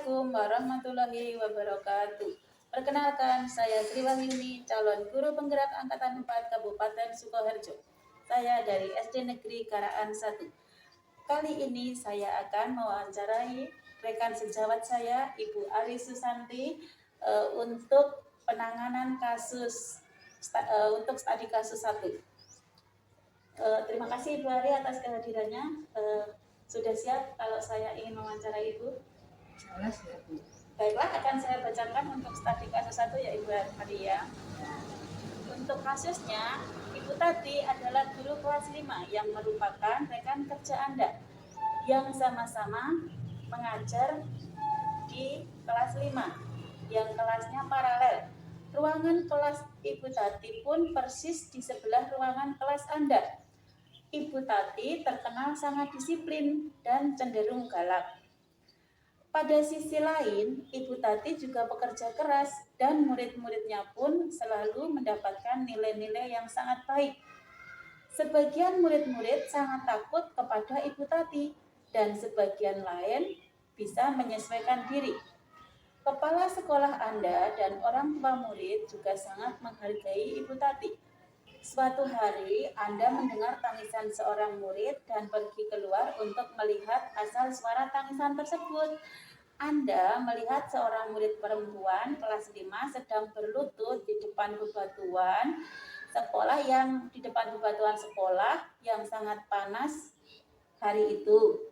Assalamualaikum warahmatullahi wabarakatuh. Perkenalkan, saya Sri Wahyuni, calon guru penggerak Angkatan 4 Kabupaten Sukoharjo. Saya dari SD Negeri Karaan 1. Kali ini saya akan mewawancarai rekan sejawat saya, Ibu Ari Susanti, untuk penanganan kasus untuk studi kasus 1. Terima kasih Ibu Ari atas kehadirannya. Sudah siap kalau saya ingin mewawancarai Ibu? Jelas ya Bu. Baiklah, akan saya bacakan untuk studi kasus 1 ya Ibu Maria. Untuk kasusnya, Ibu Tati adalah guru kelas 5 yang merupakan rekan kerja Anda yang sama-sama mengajar di kelas 5 yang kelasnya paralel. Ruangan kelas Ibu Tati pun persis di sebelah ruangan kelas Anda. Ibu Tati terkenal sangat disiplin dan cenderung galak. Pada sisi lain, Ibu Tati juga bekerja keras dan murid-muridnya pun selalu mendapatkan nilai-nilai yang sangat baik. Sebagian murid-murid sangat takut kepada Ibu Tati dan sebagian lain bisa menyesuaikan diri. Kepala sekolah Anda dan orang tua murid juga sangat menghargai Ibu Tati. Suatu hari, Anda mendengar tangisan seorang murid dan pergi keluar untuk melihat asal suara tangisan tersebut. Anda melihat seorang murid perempuan kelas 5 sedang berlutut di depan bebatuan sekolah yang sangat panas hari itu.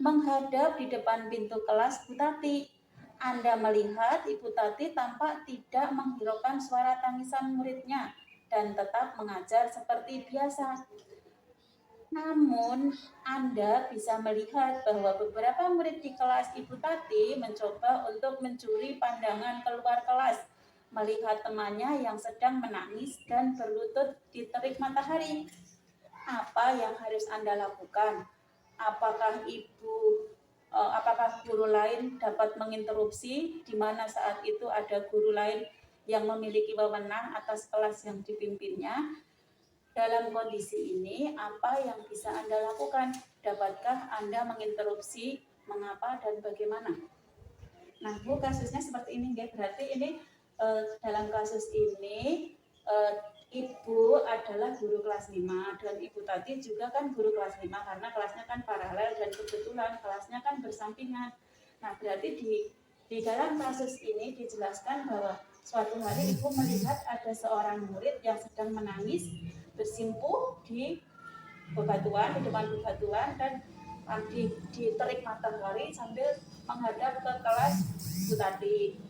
Menghadap di depan pintu kelas Bu Tati. Anda melihat Ibu Tati tampak tidak menghiraukan suara tangisan muridnya dan tetap mengajar seperti biasa. Namun, Anda bisa melihat bahwa beberapa murid di kelas Ibu Tati mencoba untuk mencuri pandangan keluar kelas, melihat temannya yang sedang menangis dan berlutut di terik matahari. Apa yang harus Anda lakukan? Apakah guru lain dapat menginterupsi di mana saat itu ada guru lain yang memiliki wewenang atas kelas yang dipimpinnya? Dalam kondisi ini, apa yang bisa Anda lakukan? Dapatkah Anda menginterupsi mengapa dan bagaimana? Nah, Bu, kasusnya seperti ini, ya. Berarti ini dalam kasus ini Ibu adalah guru kelas 5 dan Ibu Tati juga kan guru kelas 5 karena kelasnya kan paralel dan kebetulan kelasnya kan bersampingan. Nah, berarti di dalam kasus ini dijelaskan bahwa suatu hari Ibu melihat ada seorang murid yang sedang menangis bersimpuh di depan bebatuan dan di terik matahari sambil menghadap ke kelas Bu Tati.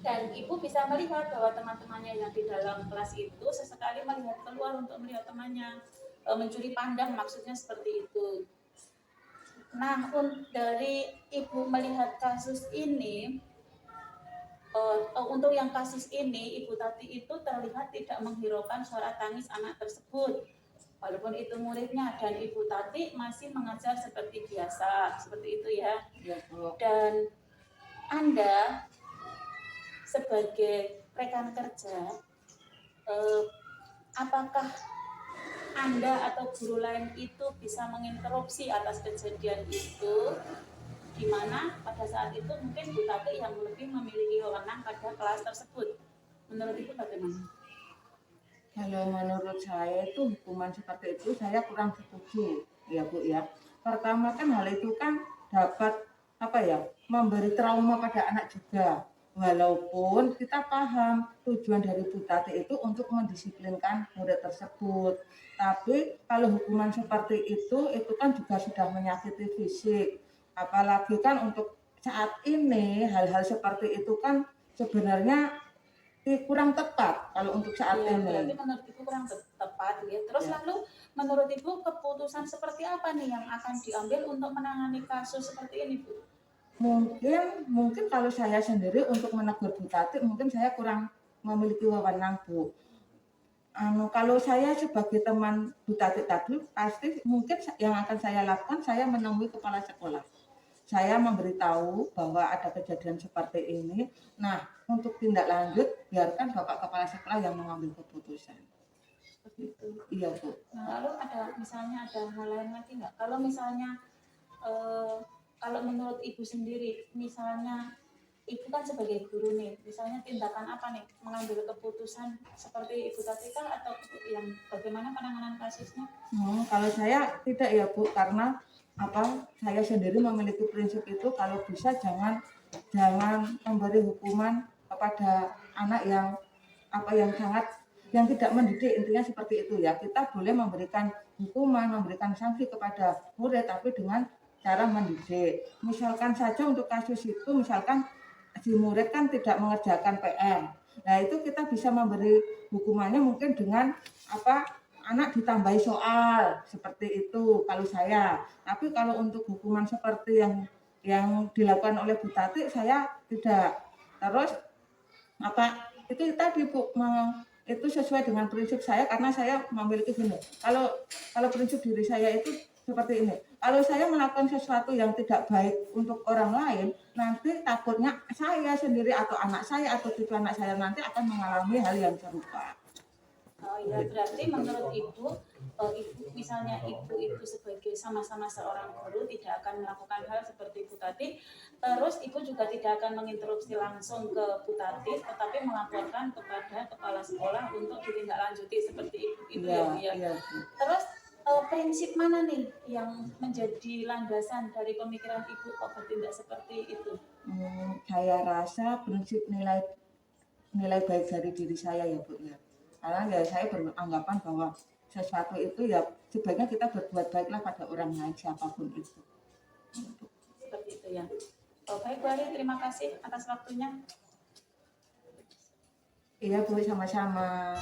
Dan Ibu bisa melihat bahwa teman-temannya yang di dalam kelas itu sesekali melihat keluar untuk melihat temannya, mencuri pandang, maksudnya seperti itu. Nah, dari Ibu melihat kasus ini, untuk yang kasus ini, Ibu Tati itu terlihat tidak menghiraukan suara tangis anak tersebut. Walaupun itu muridnya, dan Ibu Tati masih mengajar seperti biasa, seperti itu ya. Dan Anda sebagai rekan kerja, apakah Anda atau guru lain itu bisa menginterupsi atas kejadian itu, di mana pada saat itu mungkin Bu Tati yang lebih memiliki wewenang pada kelas tersebut? Menurut Ibu bagaimana? Kalau menurut saya itu hukuman seperti itu saya kurang setuju ya Bu ya. Pertama kan hal itu kan dapat memberi trauma pada anak juga. Walaupun kita paham tujuan dari Bu Tati itu untuk mendisiplinkan murid tersebut. Tapi kalau hukuman seperti itu kan juga sudah menyakiti fisik. Apalagi kan untuk saat ini hal-hal seperti itu kan sebenarnya kurang tepat kalau untuk saat Ya, ini. berarti menurut Ibu kurang tepat ya. Terus ya. Lalu menurut Ibu keputusan seperti apa nih yang akan diambil untuk menangani kasus seperti ini, Bu? Mungkin kalau saya sendiri untuk menegur Bu Tati mungkin saya kurang memiliki wewenang, Bu. Kalau saya sebagai teman Bu Tati tadi pasti mungkin yang akan saya lakukan saya menemui kepala sekolah. Saya memberitahu bahwa ada kejadian seperti ini. Nah, untuk tindak lanjut biarkan Bapak Kepala Sekolah yang mengambil keputusan. Begitu. Iya, Bu. Nah, lalu misalnya ada hal lain lagi nggak? Kalau misalnya kalau menurut Ibu sendiri, misalnya Ibu kan sebagai guru nih, misalnya tindakan apa nih mengambil keputusan seperti Ibu tadi kan atau yang bagaimana penanganan kasusnya? Kalau saya tidak ya Bu, karena saya sendiri memiliki prinsip itu kalau bisa jangan memberi hukuman kepada anak yang sangat yang tidak mendidik, intinya seperti itu ya. Kita boleh memberikan hukuman, memberikan sanksi kepada murid tapi dengan cara mendidik. Misalkan saja untuk kasus itu, misalkan si murid kan tidak mengerjakan PR. Nah, itu kita bisa memberi hukumannya mungkin dengan anak ditambahi soal seperti itu kalau saya. Tapi kalau untuk hukuman seperti yang dilakukan oleh Bu Tati saya tidak. Terus itu tadi Bu, itu sesuai dengan prinsip saya karena saya memiliki gini. Kalau prinsip diri saya itu seperti ini. Kalau saya melakukan sesuatu yang tidak baik untuk orang lain, nanti takutnya saya sendiri atau anak saya atau cucu anak saya nanti akan mengalami hal yang serupa. Oh ya, berarti menurut Ibu, misalnya Ibu itu sebagai sama-sama seorang guru tidak akan melakukan hal seperti Bu Tati, terus Ibu juga tidak akan menginterupsi langsung ke Bu Tati, tetapi melaporkan kepada kepala sekolah untuk ditindaklanjuti seperti itu ya Bu ya. Terus prinsip mana nih yang menjadi landasan dari pemikiran Ibu kok bertindak seperti itu? Saya rasa prinsip nilai baik dari diri saya ya Bu ya. Karena ya saya beranggapan bahwa sesuatu itu ya sebaiknya kita berbuat baiklah pada orang lain siapapun itu. Seperti itu ya. Baik Bu Ali, terima kasih atas waktunya. Iya Bu, sama-sama.